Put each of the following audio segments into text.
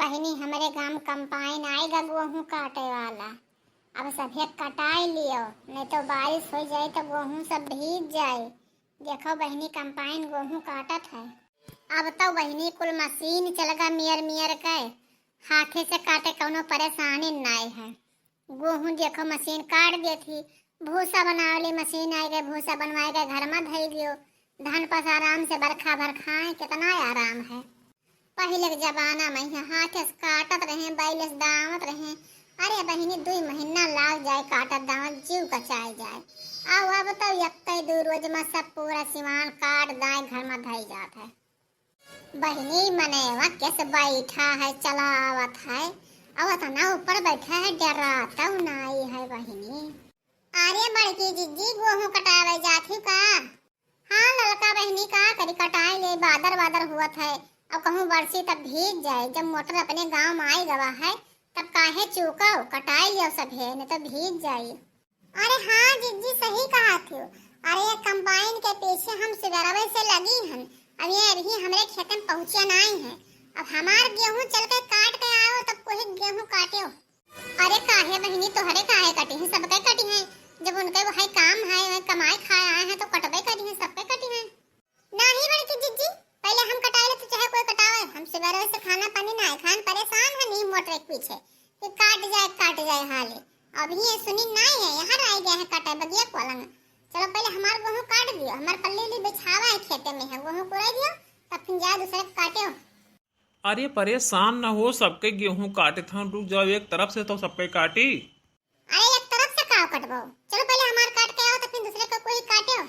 बहिनी हमारे गांव कंपाइन आएगा गेहूं काटे वाला। अब सभी कटाई लियो, नहीं तो बारिश हो जाए तो गेहूं सब भीग जाए। देखो बहिनी कंपाइन गेहूं काटत है। अब तो बहिनी कुल मशीन चलगा मियर मियर के हाथे से काटे कोनो परेशानी नहीं है। गेहूं देखो मशीन काट देती, भूसा बनावे ली मशीन आई गए, भूसा बनवाए गए घर में धई दियो, धान पास आराम से बरखा भर खाए, कितना आराम है। पहले के जमाना में हाथे से काटत रहे, बैल से दावत रहे। अरे बहिनी 2 महीना लाग जाए काटत दावत, जीव कचाई जाए। अब तो एक दू रोज में सब पूरा सिवान काट दाए घर में धई जात है। बहिनी मने वहाँ कैसे बैठा है, चला आवत है, अब तो ना ऊपर बैठा है, डराता नहीं है बहिनी। अरे बड़की जीजी गेहूं कटावे जाती का? हाँ लड़का बहिनी का करी कटाई ले, बादर बादर हुआ है। अब कहूँ बरसी तब भीग जाए, जब मोटर अपने गांव में आई गवा है तब काहे चूका कटाई लियो सभे, नहीं तो भीग जाए। अरे हाँ जीजी सही कहा थी। अरे कंबाइन के पीछे हम सिगरवे से लगी हन, अभी हमारे खेत में पहुंचे नहीं है। अब हमार गेहूं चल के काट के आओ तब कोई गेहूं काटियो। अरे काहे बहिनी तोहरे काहे कटी है, सबके कटी है। जब उनके वही काम है, कमाई खाए आए हैं तो कटबे करी है, सबके कटी है। नहीं बड़की जीजी पहले हम कटाए ले तो चाहे कोई कटावे, हम सवेरे से खाना पानी नहीं खान, परेशान है नहीं मोटर के पीछे कि काट जाए हाले। अभी ये सुनी नहीं है, यहाँ रह गया है कटाई बगिया कोलंग। चलो पहले हमार गेहूं काट दियो, हमार पल्ली बिछावा है खेते में है, गेहूं कुड़ा दियो तब फिर जाए दूसरे काटे। अरे परेशान न हो, सबके गेहूं काटे था, रुक जाओ एक तरफ से तो सबके काटी। अरे एक तरफ से का कटबो, चलो पहले हमार काट के आओ तो फिर दूसरे का कोई काटे।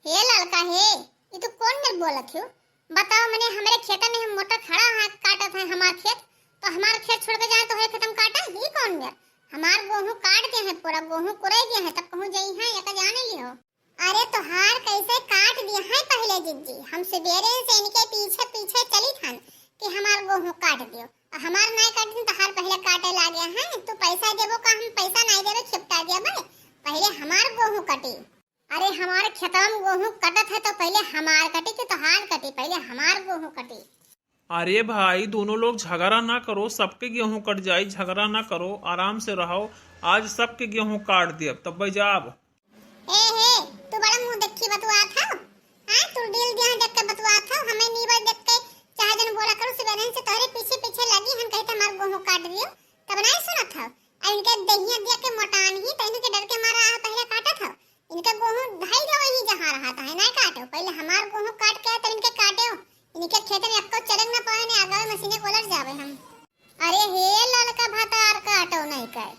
हे लड़का हे, ये तो कौन ने बोलत हो? बताओ मैंने हमारे खेत में हम मोटर खड़ा है काटत है हमार खेत, तो हमार खेत छोड़ के जाए तो है खत्म काटा ही कौन गया? हमार गेहूं काट दिए हैं, पूरा गेहूं कुड़े दिए हैं, तब कहूं जाई है या जाने लियो। अरे तो हार कैसे काट दिए हैं पहले जीजी, हम सवेरे से इनके पीछे पीछे चली थन कि हमार गेहूं काट दियो, हमार नहीं काट दिन तो हार पहले काटे लागे हैं। तो पैसा देबो का, हम पैसा नहीं देबे छिपटा दिया भाई, पहले हमार गेहूं कटी। अरे हमारे खेतवा में गेहूं कटत है तो पहले हमार कटी कि तोहार कटी, पहले हमार गेहूं कटी। अरे भाई दोनों लोग झगड़ा ना करो, सबके गेहूं कट जाए, झगड़ा ना करो, आराम से रहो। आज सबके गेहूं काट दिया तब जाब। ए हे तू बड़ा मुंह देखी बतवा था, हां तू दिल दिया देख के बतवा था, हमें नीवा देख के चाहे जन बोला करो सुबह से तोरे पीछे पीछे लगी हम कहते हमार गेहूं काट दियो, तब नहीं सुनत था। और इनके दहिया दिया के मोटान ही तैने के डर के मारा पहले काटा था। इनका गेहूं ढाई दो वही जहां रहा था, नहीं काटो, पहले हमार गेहूं काट के तब इनके काटो। इनके खेत में आपको चलक ना पाए ने आगे मशीने कोलट जावे हम। अरे हे ललका भातार काटो नहीं कर,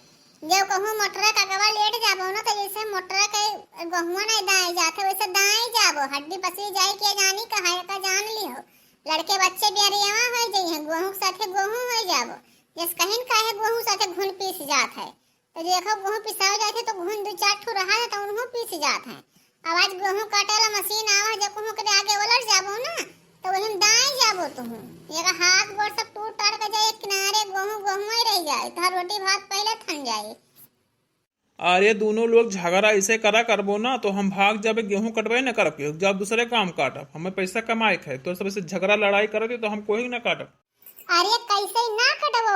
जब कहूं मोटर का गवा लेट जाबो ना तो जैसे मोटर के गेहूं नहीं दाए जाते वैसे दाए जाबो, हड्डी पसरी जाए के जानी कहां का जान लियो। लड़के बच्चे बियारियावा हो जाई है, गेहूं साथे गेहूं हो जाबो, जस कहिन काहे गेहूं साथे घुन पीस जात है। तो देखो गेहूं पिसाव जाते तो घुन 2-4 ठो रहा है तो उन्हों पीस जात है। आवाज गेहूं काटेला मशीन आवा जब कहूं के आगे उलट जाबो ना तो वही दाए जाबो तुम, ये हाथ गोड़ सब टूट टाट के जाए, किनारे गेहूं ही रह जाए, तो रोटी भात पहले थन जाए। अरे दोनों लोग झगड़ा ऐसे करा करबो ना तो हम भाग जाबे, गेहूं कटबे न करब के जब दूसरे काम काटब, हमें पैसा कमाए है तो सब से झगड़ा लड़ाई करते तो हम कोई ना काटब। अरे कैसे ना कटबो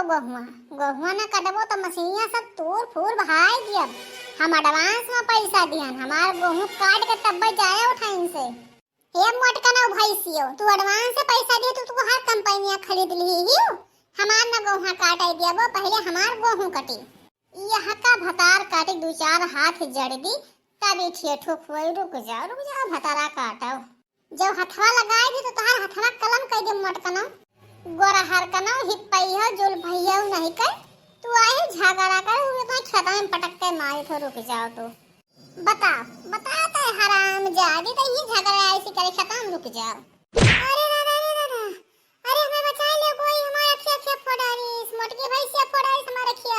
गेहुआ ना कटबो तो मशीनिया सब तोड़ फूर भाई दियब, हम एडवांस में पैसा दिहन, हमार गेहूं काट के तब जाए उठाइन से। ये मोटका ना भैसियो तू एडवांस से पैसा दे तो तू हर कंपनिया खरीद ली ही, हमार ना गेहूं काटाई दियबो, पहले हमार गेहूं कटी। यह का भतार काटे 2-4 हाथ जड़ दी तब ठेठो खोई रुक जाओ भतारा काटाओ। जब हथवा लगाए दी तो तोहार हथवा कलम कह दे मोटकनो गोरा हर कनो हिप्पई हो जुल भैया नहीं कर, तू आए झगड़ा कर हुए तो खेत में पटक के मारे तो रुक जाओ। तो बता तो हराम जादी तो ये झगड़ा ऐसे करे खत्म रुक जाओ। अरे हमें बचा ले कोई, हमारा अखिया फोड़ारी इस मोटकी भैंसिया फोड़ारी हमारा अखिया,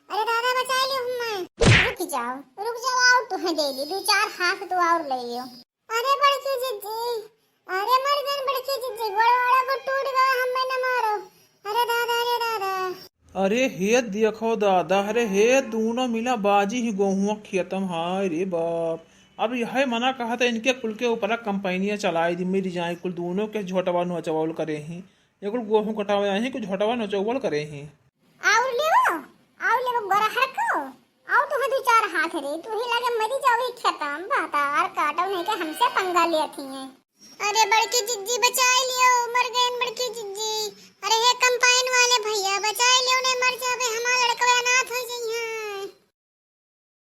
अरे दादा बचा लियो हमें। रुक जाओ और तुम्हें दे दी 2-4 हाथ तो और ले लियो। अरे बड़की जीजी, अरे मर गन बड़की जीजी, गोड़ा को टूट गया, हमें न मारो। अरे दादा। अरे हे देखो दादा, अरे हे दोनों मिला बाजी ही गेहूं खत्म। हाय रे बाप, अब यह मना कहा था इनके कुल के ऊपर कंपनियां चलाई दी मेरी जाए कुल दोनों के झोटवा नुचवाल करे ही, एक गेहूं कटावे आई हैं, कुछ झटवा नचौवल करे हैं। आउ लेवो गोरा हरको आउ तो दो चार हाथ रे तू ही लगे मरी जाओ ही खत्म बातार काटो नहीं के हमसे पंगा लेती है। अरे बड़की जिज्जी बचाई लियो, मर गए बड़की जिज्जी। अरे हे कंपाइन